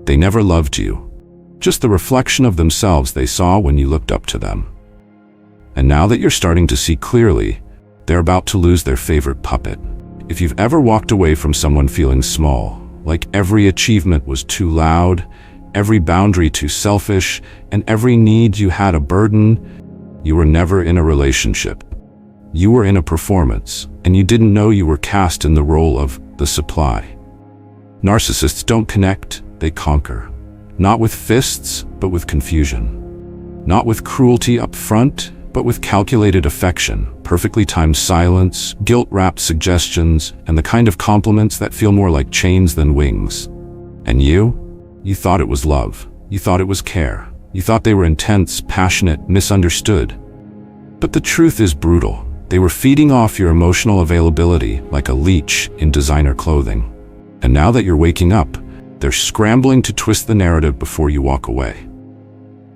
They never loved you. Just the reflection of themselves they saw when you looked up to them. And now that you're starting to see clearly, they're about to lose their favorite puppet. If you've ever walked away from someone feeling small, like every achievement was too loud, every boundary too selfish, and every need you had a burden, you were never in a relationship. You were in a performance, and you didn't know you were cast in the role of the supply. Narcissists don't connect, they conquer. Not with fists, but with confusion. Not with cruelty up front, but with calculated affection, perfectly timed silence, guilt-wrapped suggestions, and the kind of compliments that feel more like chains than wings. And you thought it was love. You thought it was care. You thought they were intense, passionate, misunderstood. But the truth is brutal. They were feeding off your emotional availability like a leech in designer clothing. And now that you're waking up, they're scrambling to twist the narrative before you walk away.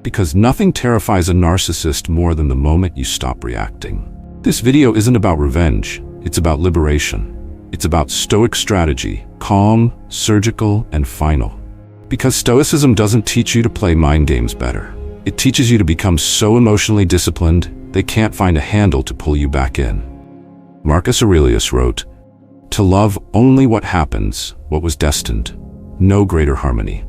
Because nothing terrifies a narcissist more than the moment you stop reacting. This video isn't about revenge, it's about liberation. It's about Stoic strategy, calm, surgical, and final. Because Stoicism doesn't teach you to play mind games better. It teaches you to become so emotionally disciplined, they can't find a handle to pull you back in. Marcus Aurelius wrote, "To love only what happens, what was destined. No greater harmony."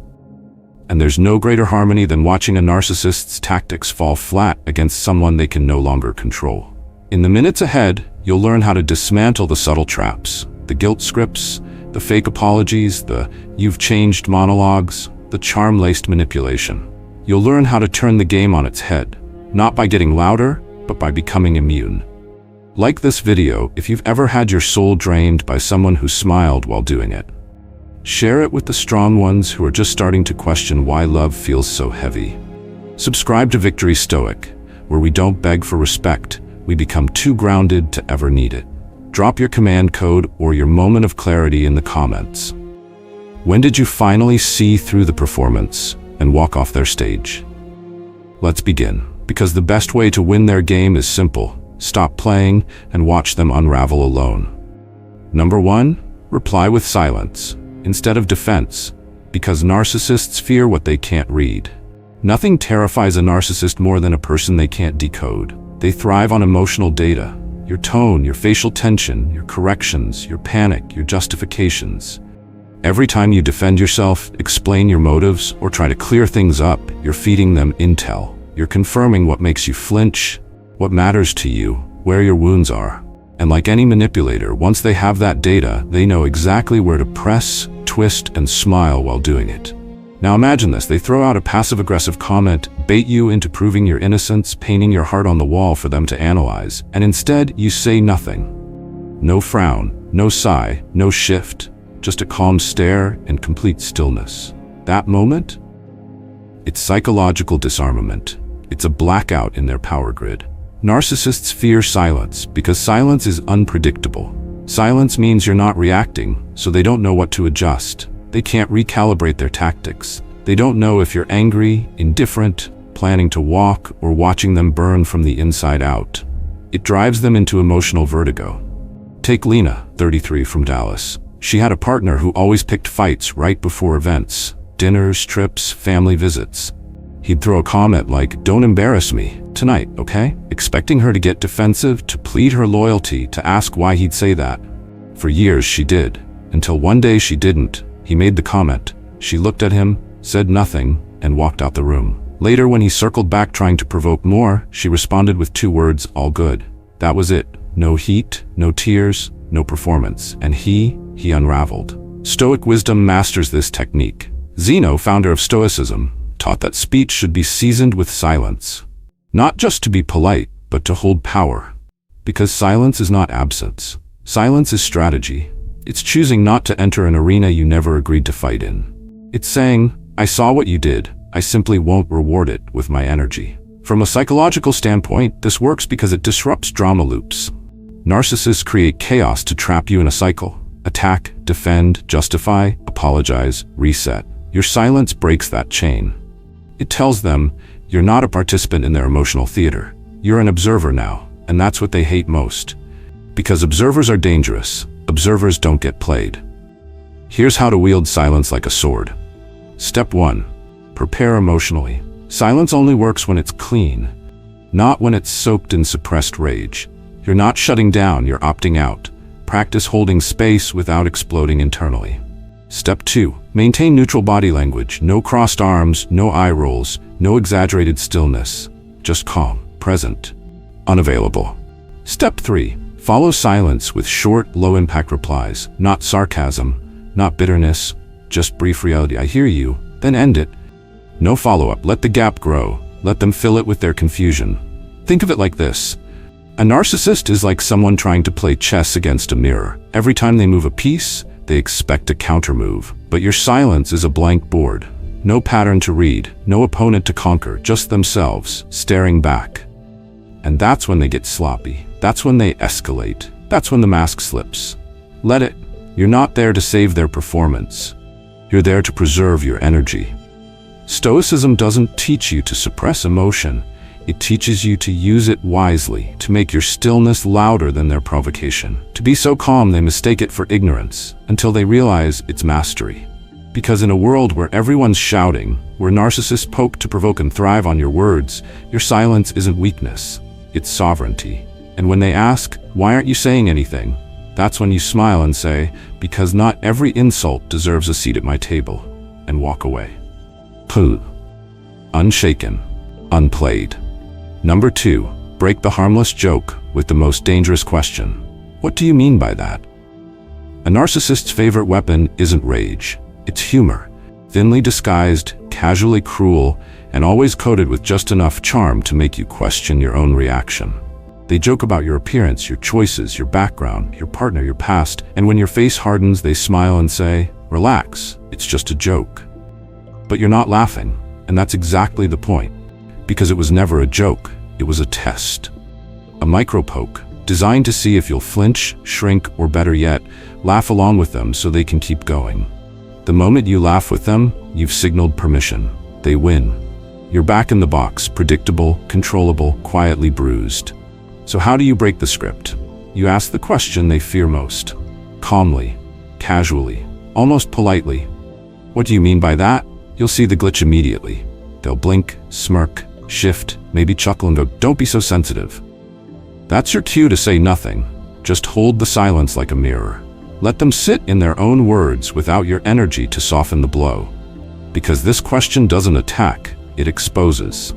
And there's no greater harmony than watching a narcissist's tactics fall flat against someone they can no longer control. In the minutes ahead, you'll learn how to dismantle the subtle traps, the guilt scripts, the fake apologies, the "you've changed" monologues, the charm-laced manipulation. You'll learn how to turn the game on its head, not by getting louder, but by becoming immune. Like this video if you've ever had your soul drained by someone who smiled while doing it. Share it with the strong ones who are just starting to question why love feels so heavy. Subscribe to Victory Stoic, where we don't beg for respect, we become too grounded to ever need it. Drop your command code or your moment of clarity in the comments. When did you finally see through the performance and walk off their stage? Let's begin, because the best way to win their game is simple. Stop playing and watch them unravel alone. Number 1, reply with silence instead of defense, because narcissists fear what they can't read. Nothing terrifies a narcissist more than a person they can't decode. They thrive on emotional data. Your tone, your facial tension, your corrections, your panic, your justifications. Every time you defend yourself, explain your motives, or try to clear things up, you're feeding them intel. You're confirming what makes you flinch, what matters to you, where your wounds are. And like any manipulator, once they have that data, they know exactly where to press, twist, and smile while doing it. Now imagine this, they throw out a passive-aggressive comment, bait you into proving your innocence, painting your heart on the wall for them to analyze, and instead you say nothing. No frown, no sigh, no shift, just a calm stare and complete stillness. That moment? It's psychological disarmament. It's a blackout in their power grid. Narcissists fear silence because silence is unpredictable. Silence means you're not reacting, so they don't know what to adjust. They can't recalibrate their tactics. They don't know if you're angry, indifferent, planning to walk, or watching them burn from the inside out. It drives them into emotional vertigo. Take Lena, 33, from Dallas. She had a partner who always picked fights right before events, dinners, trips, family visits. He'd throw a comment like, "Don't embarrass me tonight, okay?" Expecting her to get defensive, to plead her loyalty, to ask why he'd say that. For years she did, until one day she didn't. He made the comment. She looked at him, said nothing, and walked out the room. Later, when he circled back trying to provoke more, she responded with 2 words, "All good." That was it. No heat, no tears, no performance. And he unraveled. Stoic wisdom masters this technique. Zeno, founder of Stoicism, taught that speech should be seasoned with silence. Not just to be polite, but to hold power. Because silence is not absence. Silence is strategy. It's choosing not to enter an arena you never agreed to fight in. It's saying, "I saw what you did. I simply won't reward it with my energy." From a psychological standpoint, this works because it disrupts drama loops. Narcissists create chaos to trap you in a cycle. Attack, defend, justify, apologize, reset. Your silence breaks that chain. It tells them, you're not a participant in their emotional theater. You're an observer now, and that's what they hate most. Because observers are dangerous. Observers don't get played. Here's how to wield silence like a sword. Step 1. Prepare emotionally. Silence only works when it's clean, not when it's soaked in suppressed rage. You're not shutting down, you're opting out. Practice holding space without exploding internally. Step 2. Maintain neutral body language. No crossed arms, no eye rolls, no exaggerated stillness. Just calm, present, unavailable. Step 3. Follow silence with short, low-impact replies. Not sarcasm, not bitterness, just brief reality. I hear you, then end it. No follow-up. Let the gap grow. Let them fill it with their confusion. Think of it like this. A narcissist is like someone trying to play chess against a mirror. Every time they move a piece, they expect a counter-move. But your silence is a blank board. No pattern to read, no opponent to conquer, just themselves, staring back. And that's when they get sloppy. That's when they escalate. That's when the mask slips. Let it. You're not there to save their performance. You're there to preserve your energy. Stoicism doesn't teach you to suppress emotion. It teaches you to use it wisely, to make your stillness louder than their provocation. To be so calm they mistake it for ignorance, until they realize it's mastery. Because in a world where everyone's shouting, where narcissists poke to provoke and thrive on your words, your silence isn't weakness, it's sovereignty. And when they ask, "Why aren't you saying anything?" that's when you smile and say, "Because not every insult deserves a seat at my table," and walk away. Puh. Unshaken, unplayed. Number 2, break the harmless joke with the most dangerous question. What do you mean by that? A narcissist's favorite weapon isn't rage, it's humor. Thinly disguised, casually cruel, and always coated with just enough charm to make you question your own reaction. They joke about your appearance, your choices, your background, your partner, your past, and when your face hardens, they smile and say, "Relax, it's just a joke." But you're not laughing, and that's exactly the point. Because it was never a joke, it was a test. A micro-poke, designed to see if you'll flinch, shrink, or better yet, laugh along with them so they can keep going. The moment you laugh with them, you've signaled permission. They win. You're back in the box, predictable, controllable, quietly bruised. So how do you break the script? You ask the question they fear most. Calmly, casually, almost politely. What do you mean by that? You'll see the glitch immediately. They'll blink, smirk, shift, maybe chuckle and go, "Don't be so sensitive." That's your cue to say nothing. Just hold the silence like a mirror. Let them sit in their own words without your energy to soften the blow. Because this question doesn't attack, it exposes.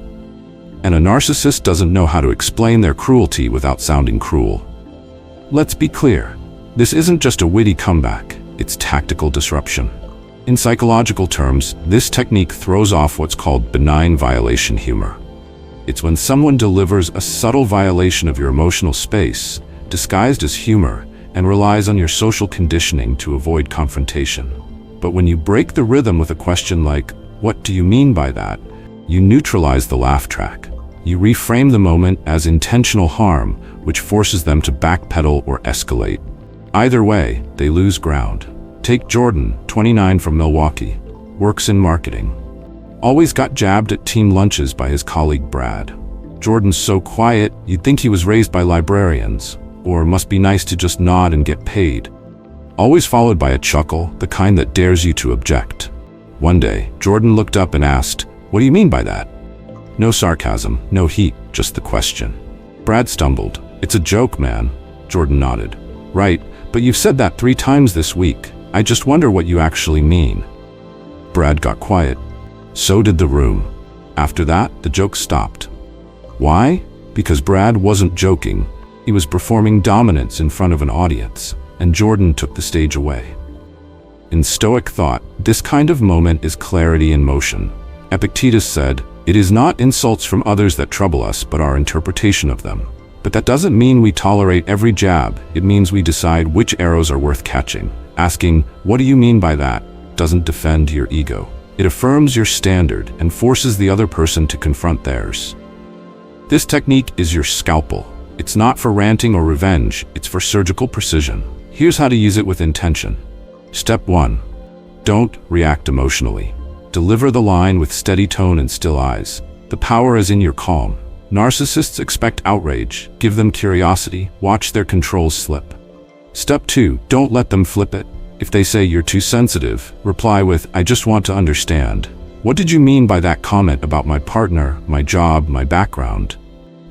And a narcissist doesn't know how to explain their cruelty without sounding cruel. Let's be clear. This isn't just a witty comeback, it's tactical disruption. In psychological terms, this technique throws off what's called benign violation humor. It's when someone delivers a subtle violation of your emotional space, disguised as humor, and relies on your social conditioning to avoid confrontation. But when you break the rhythm with a question like, "What do you mean by that?" you neutralize the laugh track. You reframe the moment as intentional harm, which forces them to backpedal or escalate. Either way, they lose ground. Take Jordan, 29 from Milwaukee, works in marketing. Always got jabbed at team lunches by his colleague Brad. Jordan's so quiet, you'd think he was raised by librarians, or must be nice to just nod and get paid. Always followed by a chuckle, the kind that dares you to object. One day, Jordan looked up and asked, "What do you mean by that?" No sarcasm, no heat, just the question. Brad stumbled. "It's a joke, man." Jordan nodded. "Right, but you've said that 3 times this week. I just wonder what you actually mean." Brad got quiet. So did the room. After that, the joke stopped. Why? Because Brad wasn't joking. He was performing dominance in front of an audience, and Jordan took the stage away. In Stoic thought, this kind of moment is clarity in motion. Epictetus said, "It is not insults from others that trouble us, but our interpretation of them." But that doesn't mean we tolerate every jab. It means we decide which arrows are worth catching. Asking, "What do you mean by that?" doesn't defend your ego. It affirms your standard and forces the other person to confront theirs. This technique is your scalpel. It's not for ranting or revenge, it's for surgical precision. Here's how to use it with intention. Step 1. Don't react emotionally. Deliver the line with steady tone and still eyes. The power is in your calm. Narcissists expect outrage. Give them curiosity. Watch their controls slip. Step 2. Don't let them flip it. If they say you're too sensitive, reply with, I just want to understand. What did you mean by that comment about my partner, my job, my background?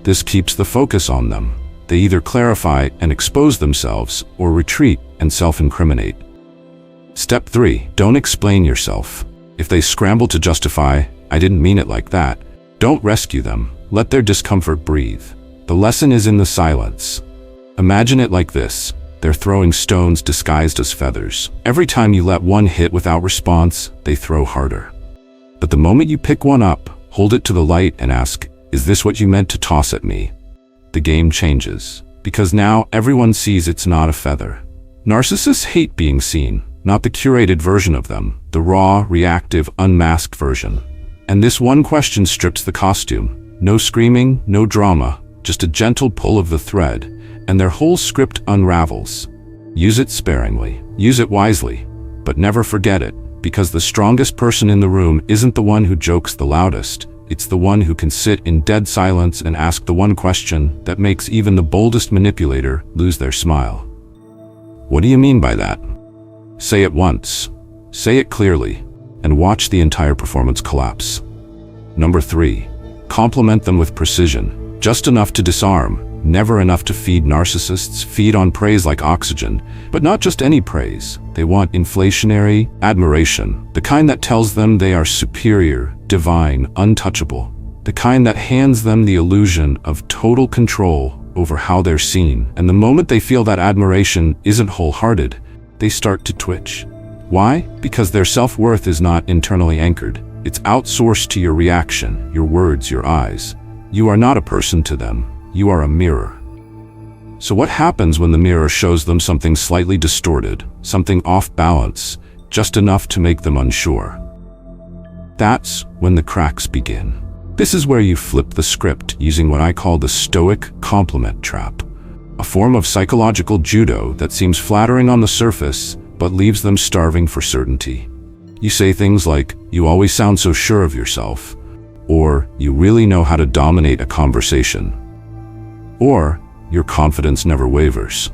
This keeps the focus on them. They either clarify and expose themselves or retreat and self-incriminate. Step 3. Don't explain yourself. If they scramble to justify, I didn't mean it like that, don't rescue them. Let their discomfort breathe. The lesson is in the silence. Imagine it like this. They're throwing stones disguised as feathers. Every time you let one hit without response, they throw harder. But the moment you pick one up, hold it to the light and ask, is this what you meant to toss at me? The game changes, because now everyone sees it's not a feather. Narcissists hate being seen, not the curated version of them, the raw, reactive, unmasked version. And this one question strips the costume. No screaming, no drama, just a gentle pull of the thread, and their whole script unravels. Use it sparingly, use it wisely, but never forget it, because the strongest person in the room isn't the one who jokes the loudest, it's the one who can sit in dead silence and ask the one question that makes even the boldest manipulator lose their smile. What do you mean by that? Say it once, say it clearly, and watch the entire performance collapse. Number 3. Compliment them with precision, just enough to disarm, never enough to feed. Narcissists feed on praise like oxygen, but not just any praise. They want inflationary admiration, the kind that tells them they are superior, divine, untouchable, the kind that hands them the illusion of total control over how they're seen. And the moment they feel that admiration isn't wholehearted, they start to twitch. Why? Because their self-worth is not internally anchored. It's outsourced to your reaction, your words, your eyes. You are not a person to them. You are a mirror. So what happens when the mirror shows them something slightly distorted, something off balance, just enough to make them unsure? That's when the cracks begin. This is where you flip the script using what I call the Stoic compliment trap, a form of psychological judo that seems flattering on the surface, but leaves them starving for certainty. You say things like, you always sound so sure of yourself, or you really know how to dominate a conversation, or your confidence never wavers.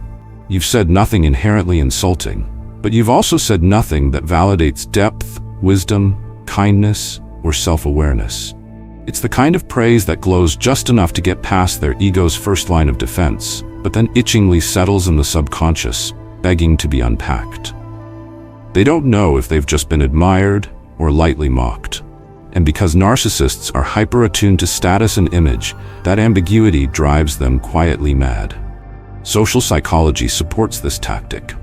You've said nothing inherently insulting, but you've also said nothing that validates depth, wisdom, kindness, or self-awareness. It's the kind of praise that glows just enough to get past their ego's first line of defense, but then itchingly settles in the subconscious, begging to be unpacked. They don't know if they've just been admired or lightly mocked. And because narcissists are hyper-attuned to status and image, that ambiguity drives them quietly mad. Social psychology supports this tactic.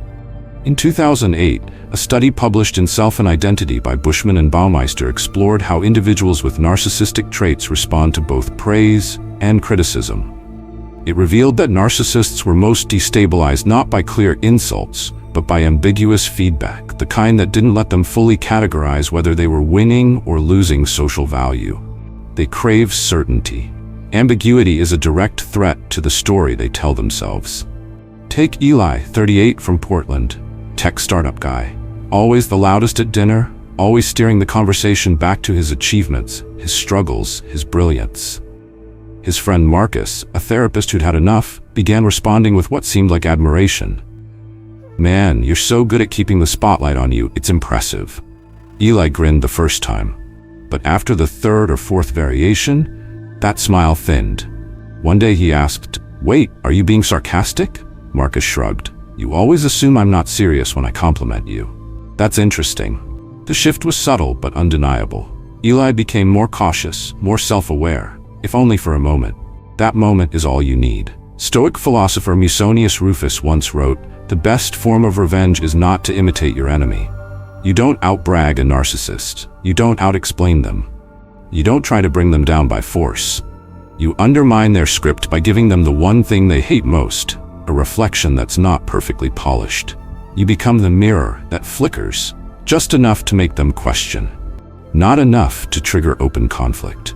In 2008, a study published in Self and Identity by Bushman and Baumeister explored how individuals with narcissistic traits respond to both praise and criticism. It revealed that narcissists were most destabilized not by clear insults, but by ambiguous feedback, the kind that didn't let them fully categorize whether they were winning or losing social value. They crave certainty. Ambiguity is a direct threat to the story they tell themselves. Take Eli, 38, from Portland, tech startup guy. Always the loudest at dinner, always steering the conversation back to his achievements, his struggles, his brilliance. His friend Marcus, a therapist who'd had enough, began responding with what seemed like admiration. Man, you're so good at keeping the spotlight on you, it's impressive. Eli grinned the first time, but after the third or fourth variation, that smile thinned. One day he asked, "Wait, are you being sarcastic?" Marcus shrugged. "You always assume I'm not serious when I compliment you." That's interesting. The shift was subtle but undeniable. Eli became more cautious, more self-aware, if only for a moment. That moment is all you need. Stoic philosopher Musonius Rufus once wrote, "The best form of revenge is not to imitate your enemy." You don't outbrag a narcissist. You don't out-explain them. You don't try to bring them down by force. You undermine their script by giving them the one thing they hate most, a reflection that's not perfectly polished. You become the mirror that flickers, just enough to make them question, not enough to trigger open conflict.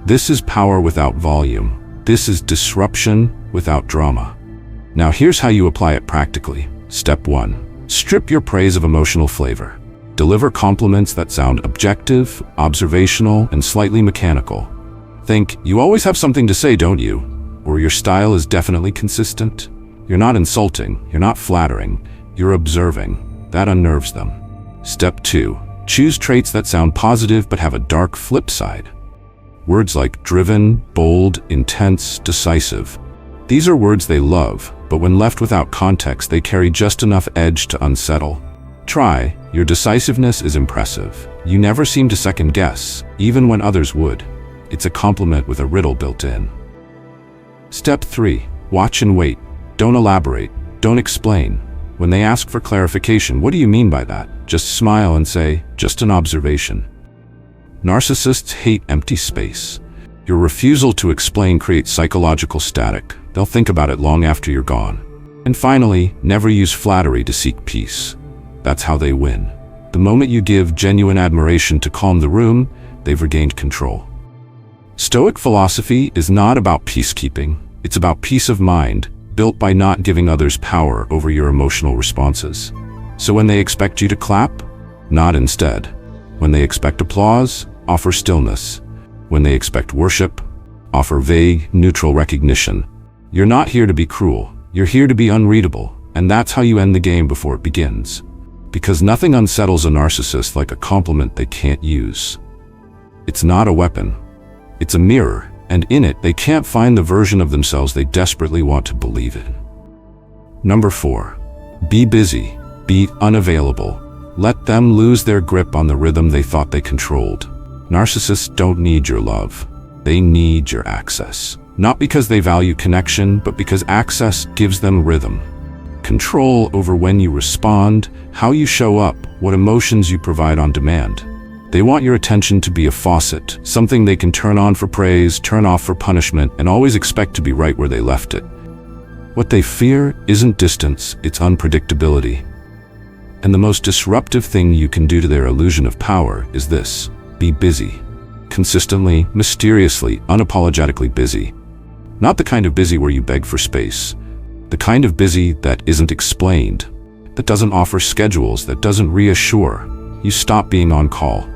This is power without volume. This is disruption without drama. Now here's how you apply it practically. Step 1. Strip your praise of emotional flavor. Deliver compliments that sound objective, observational, and slightly mechanical. Think, you always have something to say, don't you? Or your style is definitely consistent. You're not insulting, you're not flattering, you're observing. That unnerves them. Step 2. Choose traits that sound positive but have a dark flip side. Words like driven, bold, intense, decisive. These are words they love, but when left without context, they carry just enough edge to unsettle. Try, your decisiveness is impressive. You never seem to second guess, even when others would. It's a compliment with a riddle built in. Step 3. Watch and wait. Don't elaborate. Don't explain. When they ask for clarification, what do you mean by that? Just smile and say, just an observation. Narcissists hate empty space. Your refusal to explain creates psychological static. They'll think about it long after you're gone. And finally, never use flattery to seek peace. That's how they win. The moment you give genuine admiration to calm the room, they've regained control. Stoic philosophy is not about peacekeeping. It's about peace of mind, built by not giving others power over your emotional responses. So when they expect you to clap, nod instead. When they expect applause, offer stillness. When they expect worship, offer vague, neutral recognition. You're not here to be cruel. You're here to be unreadable, and that's how you end the game before it begins. Because nothing unsettles a narcissist like a compliment they can't use. It's not a weapon. It's a mirror, and in it, they can't find the version of themselves they desperately want to believe in. Number 4. Be busy. Be unavailable. Let them lose their grip on the rhythm they thought they controlled. Narcissists don't need your love. They need your access. Not because they value connection, but because access gives them rhythm. Control over when you respond, how you show up, what emotions you provide on demand. They want your attention to be a faucet, something they can turn on for praise, turn off for punishment, and always expect to be right where they left it. What they fear isn't distance, it's unpredictability. And the most disruptive thing you can do to their illusion of power is this: be busy. Consistently, mysteriously, unapologetically busy. Not the kind of busy where you beg for space. The kind of busy that isn't explained, that doesn't offer schedules, that doesn't reassure. You stop being on call.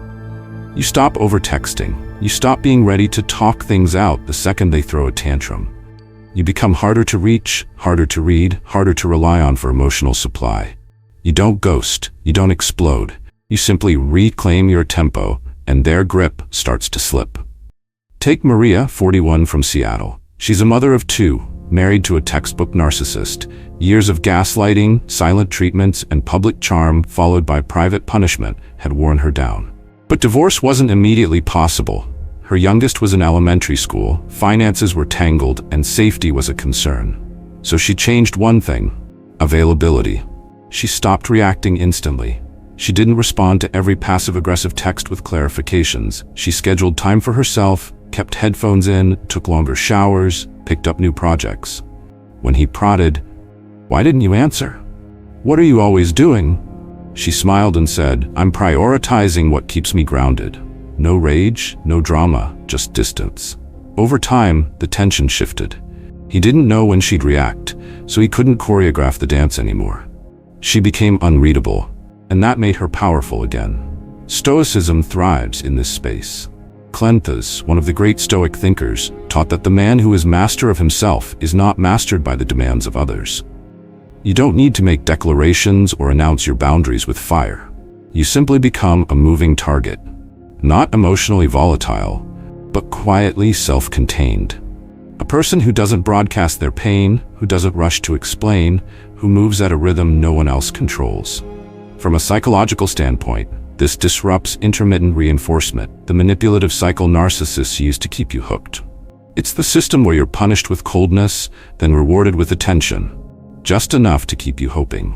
You stop over-texting. You stop being ready to talk things out the second they throw a tantrum. You become harder to reach, harder to read, harder to rely on for emotional supply. You don't ghost. You don't explode. You simply reclaim your tempo, and their grip starts to slip. Take Maria, 41, from Seattle. She's a mother of 2, married to a textbook narcissist. Years of gaslighting, silent treatments, and public charm, followed by private punishment, had worn her down. But divorce wasn't immediately possible. Her youngest was in elementary school, finances were tangled, and safety was a concern. So she changed one thing: availability. She stopped reacting instantly. She didn't respond to every passive-aggressive text with clarifications. She scheduled time for herself, kept headphones in, took longer showers, picked up new projects. When he prodded, "Why didn't you answer? What are you always doing?" She smiled and said, "I'm prioritizing what keeps me grounded." No rage, no drama, just distance. Over time, the tension shifted. He didn't know when she'd react, so he couldn't choreograph the dance anymore. She became unreadable, and that made her powerful again. Stoicism thrives in this space. Cleanthes, one of the great Stoic thinkers, taught that the man who is master of himself is not mastered by the demands of others. You don't need to make declarations or announce your boundaries with fire. You simply become a moving target, not emotionally volatile, but quietly self-contained. A person who doesn't broadcast their pain, who doesn't rush to explain, who moves at a rhythm no one else controls. From a psychological standpoint, this disrupts intermittent reinforcement, the manipulative cycle narcissists use to keep you hooked. It's the system where you're punished with coldness, then rewarded with attention, just enough to keep you hoping.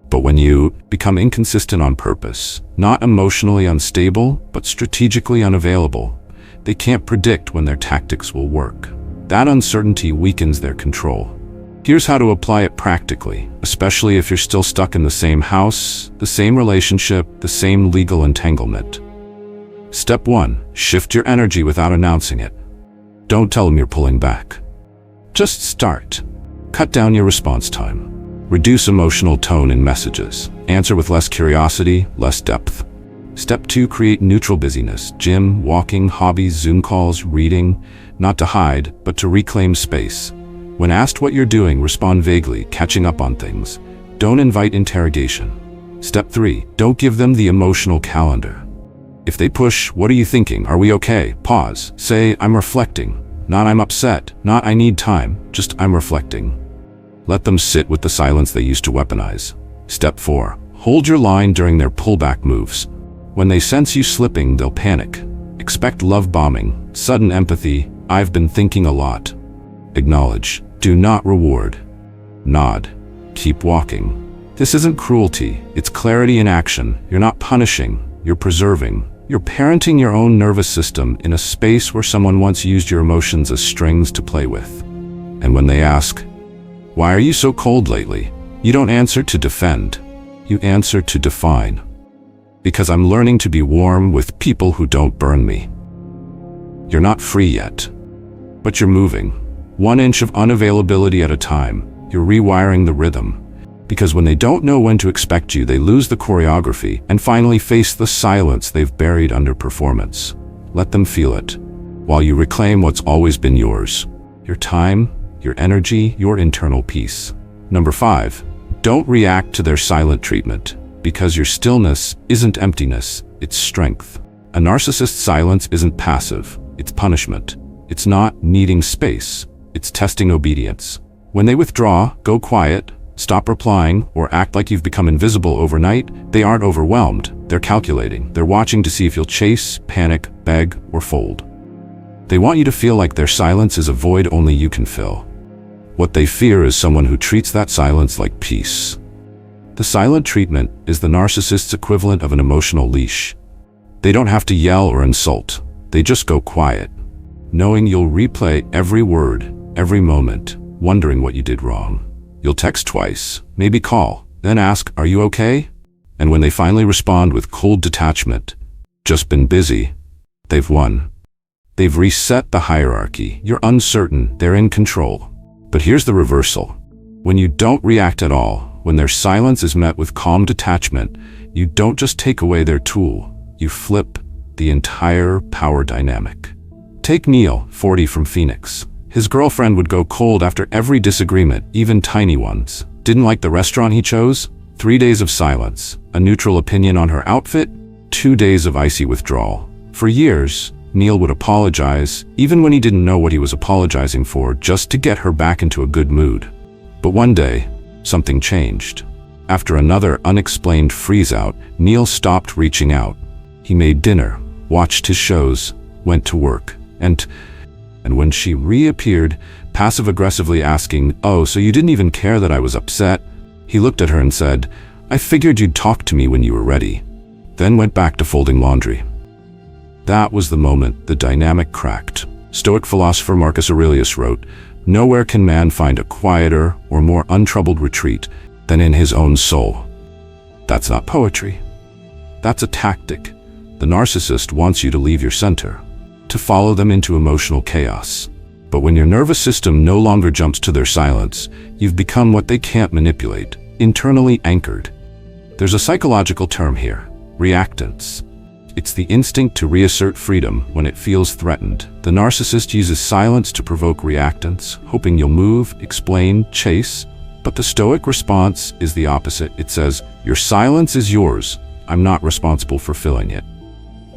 But when you become inconsistent on purpose, not emotionally unstable, but strategically unavailable, they can't predict when their tactics will work. That uncertainty weakens their control. Here's how to apply it practically, especially if you're still stuck in the same house, the same relationship, the same legal entanglement. Step 1. Shift your energy without announcing it. Don't tell them you're pulling back. Just start. Cut down your response time. Reduce emotional tone in messages. Answer with less curiosity, less depth. Step 2. Create neutral busyness. Gym, walking, hobbies, Zoom calls, reading. Not to hide, but to reclaim space. When asked what you're doing, respond vaguely, catching up on things. Don't invite interrogation. Step 3. Don't give them the emotional calendar. If they push, "What are you thinking? Are we okay?" Pause. Say, "I'm reflecting." Not "I'm upset." Not "I need time." Just "I'm reflecting." Let them sit with the silence they used to weaponize. Step 4. Hold your line during their pullback moves. When they sense you slipping, they'll panic. Expect love bombing, sudden empathy, "I've been thinking a lot." Acknowledge. Do not reward. Nod. Keep walking. This isn't cruelty, it's clarity in action. You're not punishing, you're preserving. You're parenting your own nervous system in a space where someone once used your emotions as strings to play with. And when they ask, "Why are you so cold lately?" you don't answer to defend. You answer to define. Because I'm learning to be warm with people who don't burn me. You're not free yet, but you're moving. 1 inch of unavailability at a time. You're rewiring the rhythm. Because when they don't know when to expect you, they lose the choreography and finally face the silence they've buried under performance. Let them feel it, while you reclaim what's always been yours. Your time, your energy, your internal peace. Number 5. Don't react to their silent treatment, because your stillness isn't emptiness, it's strength. A narcissist's silence isn't passive, it's punishment. It's not needing space, it's testing obedience. When they withdraw, go quiet, stop replying, or act like you've become invisible overnight, they aren't overwhelmed, they're calculating. They're watching to see if you'll chase, panic, beg, or fold. They want you to feel like their silence is a void only you can fill. What they fear is someone who treats that silence like peace. The silent treatment is the narcissist's equivalent of an emotional leash. They don't have to yell or insult, they just go quiet, knowing you'll replay every word, every moment, wondering what you did wrong. You'll text twice, maybe call, then ask, "Are you okay?" And when they finally respond with cold detachment, "Just been busy," they've won. They've reset the hierarchy. You're uncertain, they're in control. But here's the reversal. When you don't react at all, when their silence is met with calm detachment, you don't just take away their tool, you flip the entire power dynamic. Take Neil, 40, from Phoenix. His girlfriend would go cold after every disagreement, even tiny ones. Didn't like the restaurant he chose? 3 days of silence. A neutral opinion on her outfit? 2 days of icy withdrawal. For years, Neil would apologize, even when he didn't know what he was apologizing for, just to get her back into a good mood. But one day, something changed. After another unexplained freeze-out, Neil stopped reaching out. He made dinner, watched his shows, went to work, and when she reappeared, passive-aggressively asking, "Oh, so you didn't even care that I was upset?" he looked at her and said, "I figured you'd talk to me when you were ready," then went back to folding laundry. That was the moment the dynamic cracked. Stoic philosopher Marcus Aurelius wrote, "Nowhere can man find a quieter or more untroubled retreat than in his own soul." That's not poetry. That's a tactic. The narcissist wants you to leave your center, to follow them into emotional chaos. But when your nervous system no longer jumps to their silence, you've become what they can't manipulate, internally anchored. There's a psychological term here, reactance. It's the instinct to reassert freedom when it feels threatened. The narcissist uses silence to provoke reactance, hoping you'll move, explain, chase. But the Stoic response is the opposite. It says, "Your silence is yours. I'm not responsible for filling it."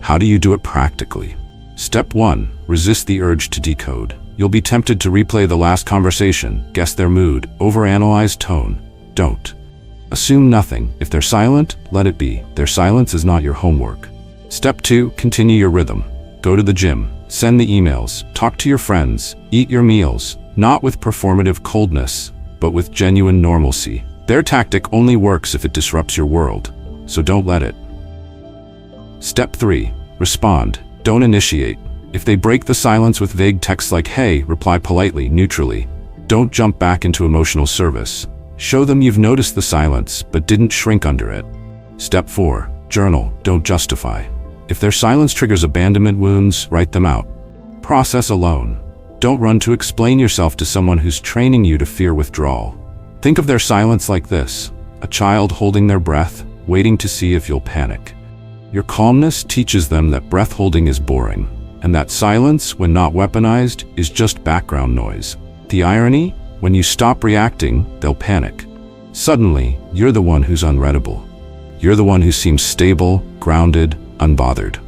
How do you do it practically? Step 1. Resist the urge to decode. You'll be tempted to replay the last conversation, guess their mood, overanalyze tone. Don't. Assume nothing. If they're silent, let it be. Their silence is not your homework. Step 2. Continue your rhythm. Go to the gym, send the emails, talk to your friends, eat your meals, not with performative coldness, but with genuine normalcy. Their tactic only works if it disrupts your world, so don't let it. Step 3. Respond. Don't initiate. If they break the silence with vague texts like "Hey," reply politely, neutrally. Don't jump back into emotional service. Show them you've noticed the silence, but didn't shrink under it. Step 4. Journal. Don't justify. If their silence triggers abandonment wounds, write them out. Process alone. Don't run to explain yourself to someone who's training you to fear withdrawal. Think of their silence like this: a child holding their breath, waiting to see if you'll panic. Your calmness teaches them that breath holding is boring, and that silence, when not weaponized, is just background noise. The irony? When you stop reacting, they'll panic. Suddenly, you're the one who's unreadable. You're the one who seems stable, grounded, unbothered.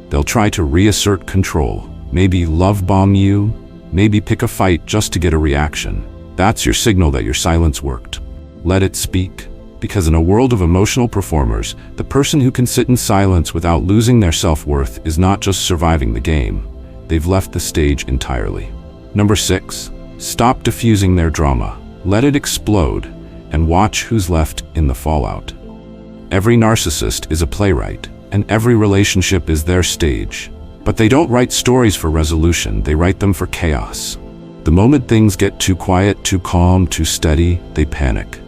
They'll try to reassert control, maybe love bomb you, maybe pick a fight just to get a reaction. That's your signal that your silence worked. Let it speak. Because in a world of emotional performers, the person who can sit in silence without losing their self-worth is not just surviving the game. They've left the stage entirely. Number 6. Stop diffusing their drama. Let it explode, and watch who's left in the fallout. Every narcissist is a playwright, and every relationship is their stage. But they don't write stories for resolution, they write them for chaos. The moment things get too quiet, too calm, too steady, they panic.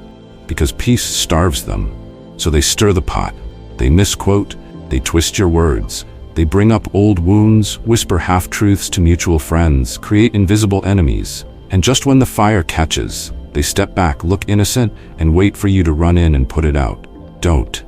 Because peace starves them. So they stir the pot. They misquote, they twist your words. They bring up old wounds, whisper half-truths to mutual friends, create invisible enemies. And just when the fire catches, they step back, look innocent, and wait for you to run in and put it out. Don't.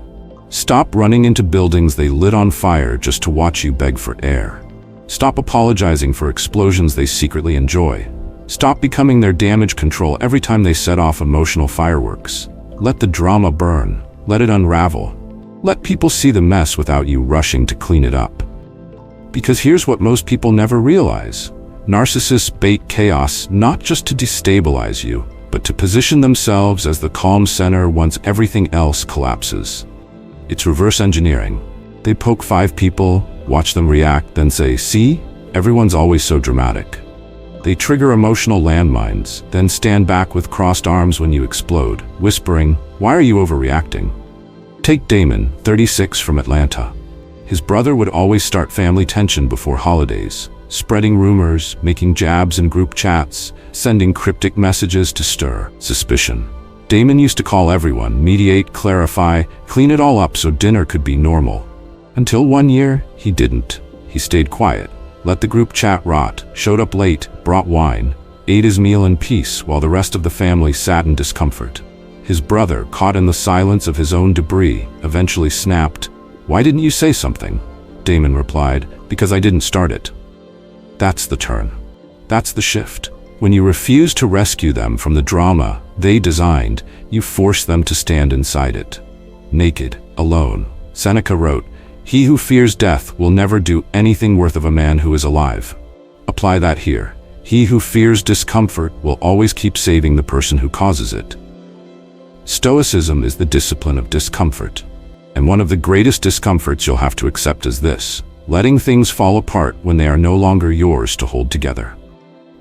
Stop running into buildings they lit on fire just to watch you beg for air. Stop apologizing for explosions they secretly enjoy. Stop becoming their damage control every time they set off emotional fireworks. Let the drama burn. Let it unravel. Let people see the mess without you rushing to clean it up. Because here's what most people never realize. Narcissists bait chaos not just to destabilize you, but to position themselves as the calm center once everything else collapses. It's reverse engineering. They poke 5 people, watch them react, then say, "See? Everyone's always so dramatic." They trigger emotional landmines, then stand back with crossed arms when you explode, whispering, "Why are you overreacting?" Take Damon, 36, from Atlanta. His brother would always start family tension before holidays, spreading rumors, making jabs in group chats, sending cryptic messages to stir suspicion. Damon used to call everyone, mediate, clarify, clean it all up so dinner could be normal. Until one year, he didn't. He stayed quiet, let the group chat rot, showed up late, brought wine, ate his meal in peace while the rest of the family sat in discomfort. His brother, caught in the silence of his own debris, eventually snapped, "Why didn't you say something?" Damon replied, "Because I didn't start it." That's the turn. That's the shift. When you refuse to rescue them from the drama they designed, you force them to stand inside it. Naked, alone. Seneca wrote, "He who fears death will never do anything worth of a man who is alive." Apply that here. He who fears discomfort will always keep saving the person who causes it. Stoicism is the discipline of discomfort. And one of the greatest discomforts you'll have to accept is this: letting things fall apart when they are no longer yours to hold together.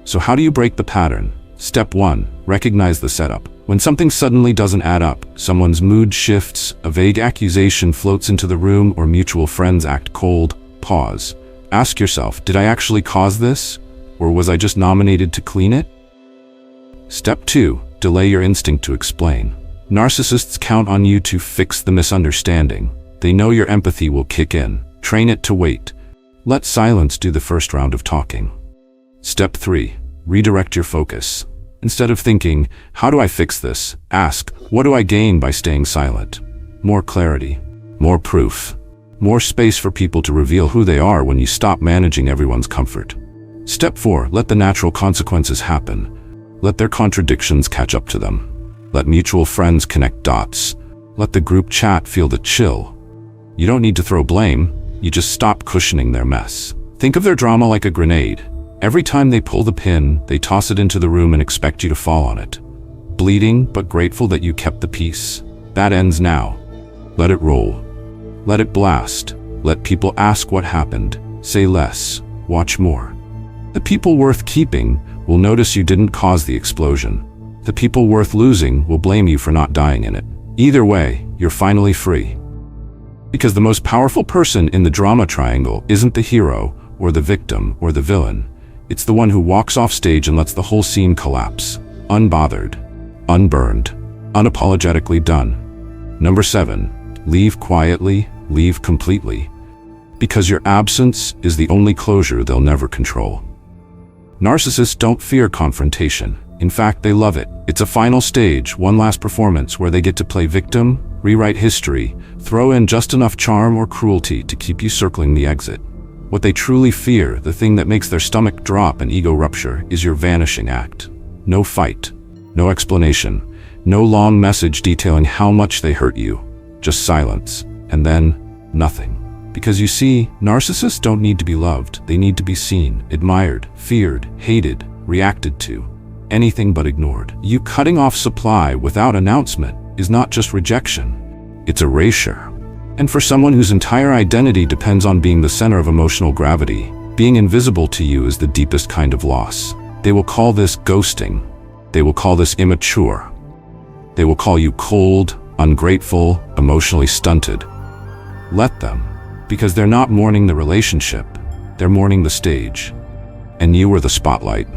So how do you break the pattern? Step 1. Recognize the setup. When something suddenly doesn't add up, someone's mood shifts, a vague accusation floats into the room, or mutual friends act cold, pause. Ask yourself, did I actually cause this? Or was I just nominated to clean it? Step 2. Delay your instinct to explain. Narcissists count on you to fix the misunderstanding. They know your empathy will kick in. Train it to wait. Let silence do the first round of talking. Step 3. Redirect your focus. Instead of thinking, how do I fix this? Ask, what do I gain by staying silent? More clarity, more proof, more space for people to reveal who they are when you stop managing everyone's comfort. Step 4. Let the natural consequences happen. Let their contradictions catch up to them. Let mutual friends connect dots. Let the group chat feel the chill. You don't need to throw blame, you just stop cushioning their mess. Think of their drama like a grenade. Every time they pull the pin, they toss it into the room and expect you to fall on it. Bleeding, but grateful that you kept the peace. That ends now. Let it roll. Let it blast. Let people ask what happened. Say less. Watch more. The people worth keeping will notice you didn't cause the explosion. The people worth losing will blame you for not dying in it. Either way, you're finally free. Because the most powerful person in the drama triangle isn't the hero, or the victim, or the villain. It's the one who walks off stage and lets the whole scene collapse. Unbothered, unburned, unapologetically done. Number 7. Leave quietly, leave completely. Because your absence is the only closure they'll never control. Narcissists don't fear confrontation. In fact, they love it. It's a final stage, one last performance where they get to play victim, rewrite history, throw in just enough charm or cruelty to keep you circling the exit. What they truly fear, the thing that makes their stomach drop and ego rupture, is your vanishing act. No fight, no explanation, no long message detailing how much they hurt you. just silence, and then nothing. Because you see, narcissists don't need to be loved. They need to be seen, admired, feared, hated, reacted to. Anything but ignored. You cutting off supply without announcement is not just rejection, it's erasure. And for someone whose entire identity depends on being the center of emotional gravity, being invisible to you is the deepest kind of loss. They will call this ghosting. They will call this immature. They will call you cold, ungrateful, emotionally stunted. Let them, because they're not mourning the relationship, they're mourning the stage. And you were the spotlight.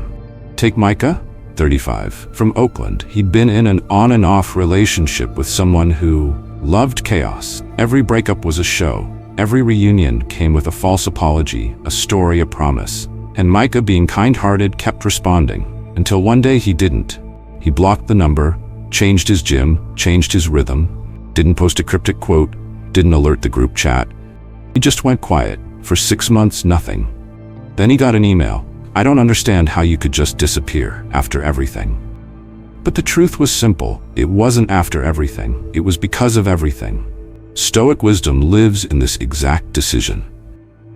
Take Micah, 35, from Oakland. He'd been in an on and off relationship with someone who loved chaos. Every breakup was a show. Every reunion came with a false apology, a story, a promise. And Micah, being kind-hearted, kept responding, until one day he didn't. He blocked the number, changed his gym, changed his rhythm, didn't post a cryptic quote, didn't alert the group chat. He just went quiet. For 6 months, nothing. Then he got an email. I don't understand how you could just disappear after everything. But the truth was simple. It wasn't after everything. It was because of everything. Stoic wisdom lives in this exact decision.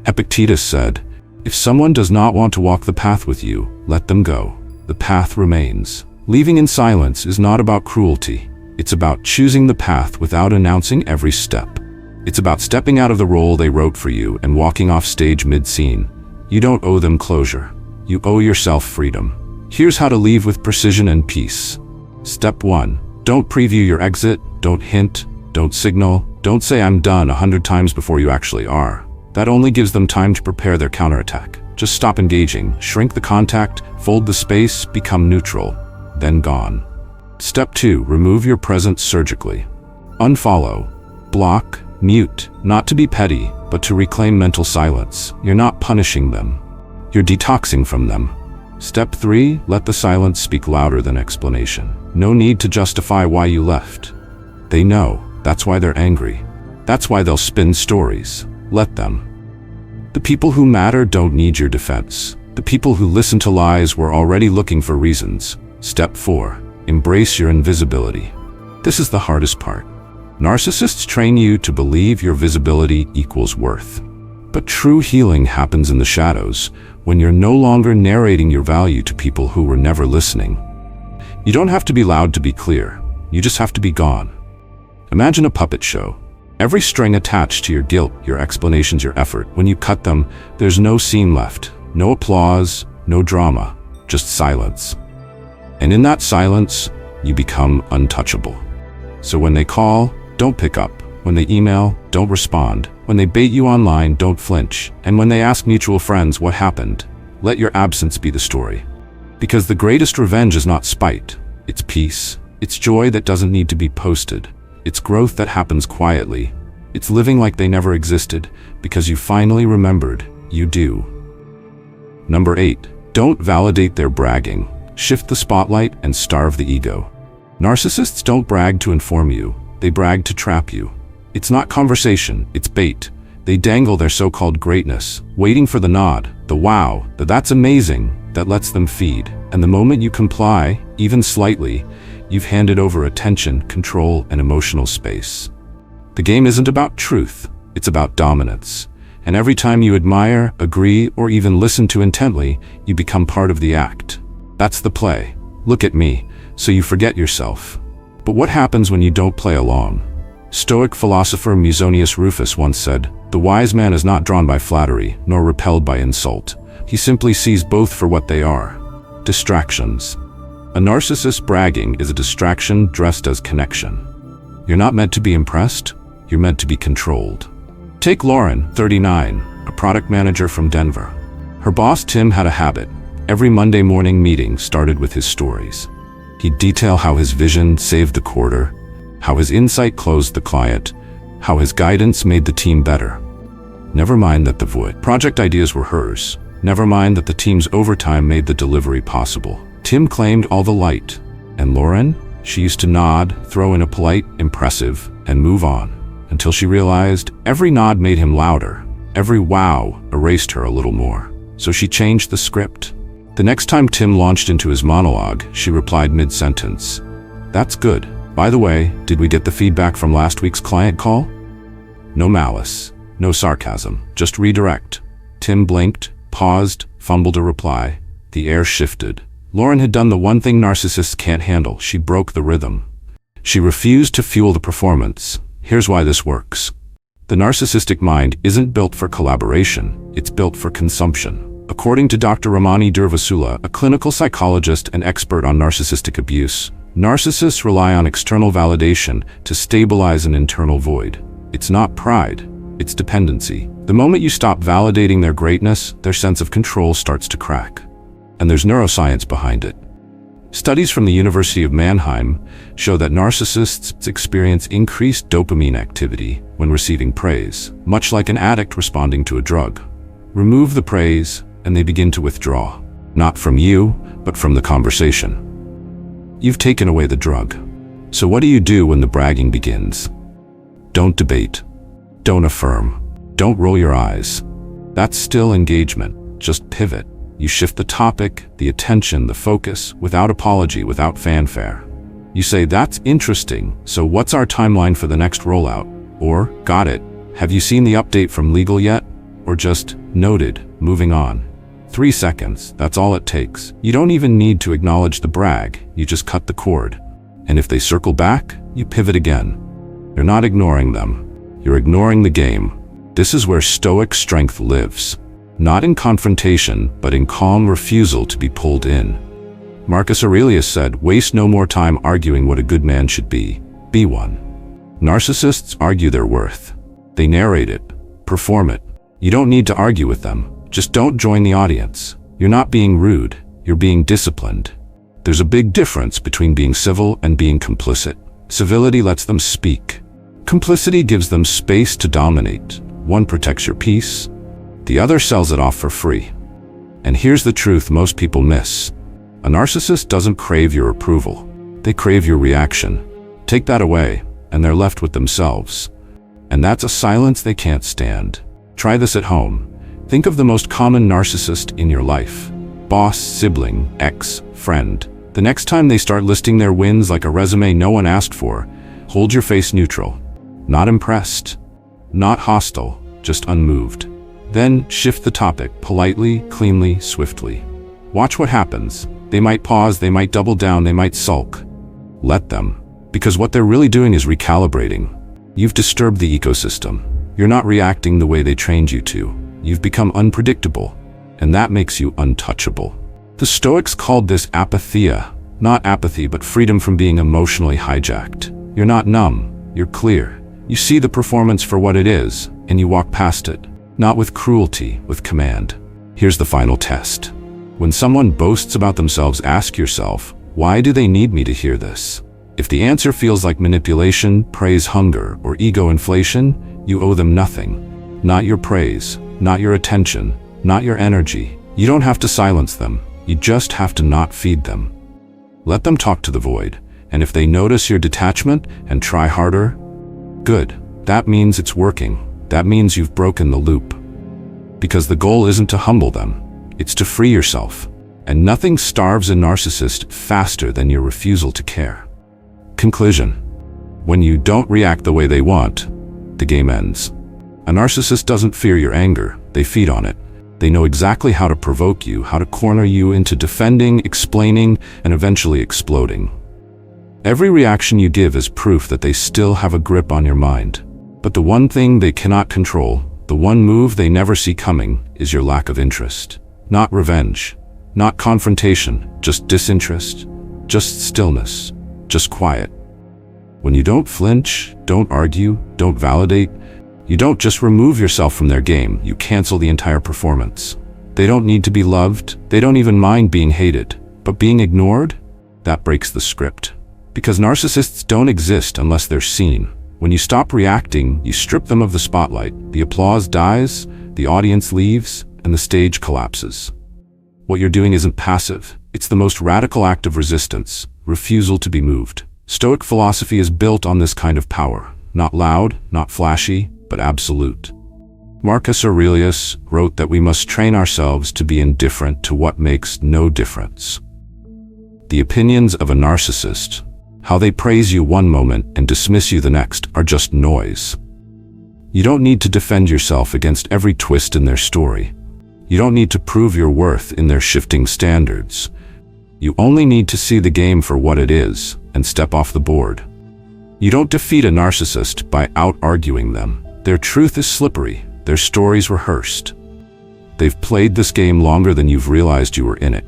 Epictetus said, if someone does not want to walk the path with you, let them go. The path remains. Leaving in silence is not about cruelty. It's about choosing the path without announcing every step. It's about stepping out of the role they wrote for you and walking off stage mid-scene. You don't owe them closure. You owe yourself freedom. Here's how to leave with precision and peace. Step 1. Don't preview your exit. Don't hint. Don't signal. Don't say I'm done 100 times before you actually are. That only gives them time to prepare their counterattack. Just stop engaging, shrink the contact, fold the space, become neutral, then gone. Step 2. Remove your presence surgically. Unfollow, block, mute, not to be petty, but to reclaim mental silence. You're not punishing them. You're detoxing from them. Step 3. Let the silence speak louder than explanation. No need to justify why you left. They know. That's why they're angry. That's why they'll spin stories. Let them. The people who matter don't need your defense. The people who listen to lies were already looking for reasons. Step 4. Embrace your invisibility. This is the hardest part. Narcissists train you to believe your visibility equals worth. But true healing happens in the shadows, when you're no longer narrating your value to people who were never listening. You don't have to be loud to be clear. You just have to be gone. Imagine a puppet show. Every string attached to your guilt, your explanations, your effort. When you cut them, there's no scene left. No applause, no drama, just silence. And in that silence, you become untouchable. So when they call, don't pick up. When they email, don't respond. When they bait you online, don't flinch. And when they ask mutual friends what happened, let your absence be the story. Because the greatest revenge is not spite. It's peace. It's joy that doesn't need to be posted. It's growth that happens quietly. It's living like they never existed, because you finally remembered you do. Number 8. Don't validate their bragging. Shift the spotlight and starve the ego. Narcissists don't brag to inform you. They brag to trap you. It's not conversation, it's bait. They dangle their so-called greatness, waiting for the nod, the wow, the that's amazing, that lets them feed. And the moment you comply, even slightly, you've handed over attention, control, and emotional space. The game isn't about truth, it's about dominance. And every time you admire, agree, or even listen to intently, you become part of the act. That's the play. Look at me, so you forget yourself. But what happens when you don't play along? Stoic philosopher Musonius Rufus once said, "The wise man is not drawn by flattery, nor repelled by insult. He simply sees both for what they are. Distractions." A narcissist bragging is a distraction dressed as connection. You're not meant to be impressed, you're meant to be controlled. Take Lauren, 39, a product manager from Denver. Her boss Tim had a habit. Every Monday morning meeting started with his stories. He'd detail how his vision saved the quarter, how his insight closed the client, how his guidance made the team better. Never mind that the void project ideas were hers. Never mind that the team's overtime made the delivery possible. Tim claimed all the light. And Lauren? She used to nod, throw in a polite, impressive, and move on. Until she realized every nod made him louder. Every wow erased her a little more. So she changed the script. The next time Tim launched into his monologue, she replied mid-sentence, "That's good. By the way, did we get the feedback from last week's client call? No malice, no sarcasm, just redirect. Tim blinked, paused, fumbled a reply. The air shifted. Lauren had done the one thing narcissists can't handle. She broke the rhythm. She refused to fuel the performance. Here's why this works. The narcissistic mind isn't built for collaboration, it's built for consumption. According to Dr. Ramani Durvasula, a clinical psychologist and expert on narcissistic abuse, narcissists rely on external validation to stabilize an internal void. It's not pride, it's dependency. The moment you stop validating their greatness, their sense of control starts to crack. And there's neuroscience behind it. Studies from the University of Mannheim show that narcissists experience increased dopamine activity when receiving praise, much like an addict responding to a drug. Remove the praise, and they begin to withdraw. Not from you, but from the conversation. You've taken away the drug. So what do you do when the bragging begins? Don't debate. Don't affirm. Don't roll your eyes. That's still engagement. Just pivot. You shift the topic, the attention, the focus, without apology, without fanfare. You say, that's interesting, so what's our timeline for the next rollout? Or, got it, have you seen the update from legal yet? Or just, noted, moving on. 3 seconds, that's all it takes. You don't even need to acknowledge the brag, you just cut the cord. And if they circle back, you pivot again. You're not ignoring them, you're ignoring the game. This is where Stoic strength lives. Not in confrontation, but in calm refusal to be pulled in. Marcus Aurelius said, waste no more time arguing what a good man should be one. Narcissists argue their worth. They narrate it, perform it. You don't need to argue with them, just don't join the audience. You're not being rude, you're being disciplined. There's a big difference between being civil and being complicit. Civility lets them speak. Complicity gives them space to dominate. One protects your peace, the other sells it off for free. And here's the truth most people miss. A narcissist doesn't crave your approval. They crave your reaction. Take that away, and they're left with themselves. And that's a silence they can't stand. Try this at home. Think of the most common narcissist in your life. Boss, sibling, ex, friend. The next time they start listing their wins like a resume no one asked for, hold your face neutral. Not impressed. Not hostile, just unmoved. Then shift the topic, politely, cleanly, swiftly. Watch what happens. They might pause, they might double down, they might sulk. Let them. Because what they're really doing is recalibrating. You've disturbed the ecosystem. You're not reacting the way they trained you to. You've become unpredictable, and that makes you untouchable. The Stoics called this apatheia. Not apathy, but freedom from being emotionally hijacked. You're not numb, you're clear. You see the performance for what it is, and you walk past it. Not with cruelty, with command. Here's the final test. When someone boasts about themselves, ask yourself, why do they need me to hear this? If the answer feels like manipulation, praise hunger, or ego inflation, you owe them nothing. Not your praise, not your attention, not your energy. You don't have to silence them. You just have to not feed them. Let them talk to the void, and if they notice your detachment and try harder, good. That means it's working. That means you've broken the loop. Because the goal isn't to humble them, it's to free yourself. And nothing starves a narcissist faster than your refusal to care. Conclusion. When you don't react the way they want, the game ends. A narcissist doesn't fear your anger, they feed on it. They know exactly how to provoke you, how to corner you into defending, explaining, and eventually exploding. Every reaction you give is proof that they still have a grip on your mind. But the one thing they cannot control, the one move they never see coming, is your lack of interest. Not revenge, not confrontation, just disinterest, just stillness, just quiet. When you don't flinch, don't argue, don't validate, you don't just remove yourself from their game, you cancel the entire performance. They don't need to be loved, they don't even mind being hated, but being ignored, that breaks the script. Because narcissists don't exist unless they're seen. When you stop reacting, you strip them of the spotlight. The applause dies, the audience leaves, and the stage collapses. What you're doing isn't passive. It's the most radical act of resistance, refusal to be moved. Stoic philosophy is built on this kind of power. Not loud, not flashy, but absolute. Marcus Aurelius wrote that we must train ourselves to be indifferent to what makes no difference. The opinions of a narcissist, How they praise you one moment and dismiss you the next are just noise. You don't need to defend yourself against every twist in their story. You don't need to prove your worth in their shifting standards. You only need to see the game for what it is and step off the board. You don't defeat a narcissist by out-arguing them. Their truth is slippery, their stories rehearsed. They've played this game longer than you've realized you were in it.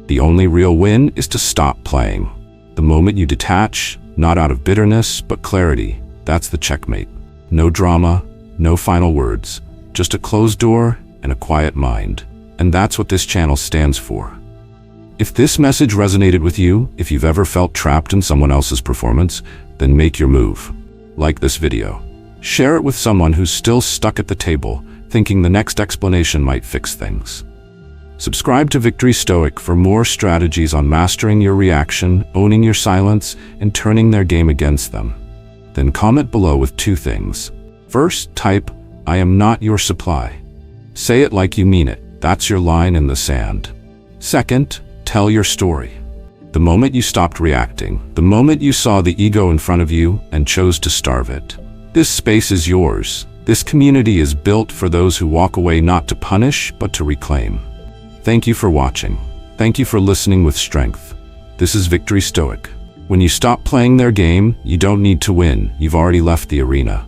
The only real win is to stop playing. The moment you detach, not out of bitterness, but clarity, that's the checkmate. No drama, no final words, just a closed door and a quiet mind. And that's what this channel stands for. If this message resonated with you, if you've ever felt trapped in someone else's performance, then make your move. Like this video. Share it with someone who's still stuck at the table, thinking the next explanation might fix things. Subscribe to Victory Stoic for more strategies on mastering your reaction, owning your silence, and turning their game against them. Then comment below with 2 things. First, type, "I am not your supply." Say it like you mean it. That's your line in the sand. Second, tell your story. The moment you stopped reacting, the moment you saw the ego in front of you and chose to starve it. This space is yours. This community is built for those who walk away not to punish, but to reclaim. Thank you for watching. Thank you for listening with strength. This is Victory Stoic. When you stop playing their game, you don't need to win. You've already left the arena.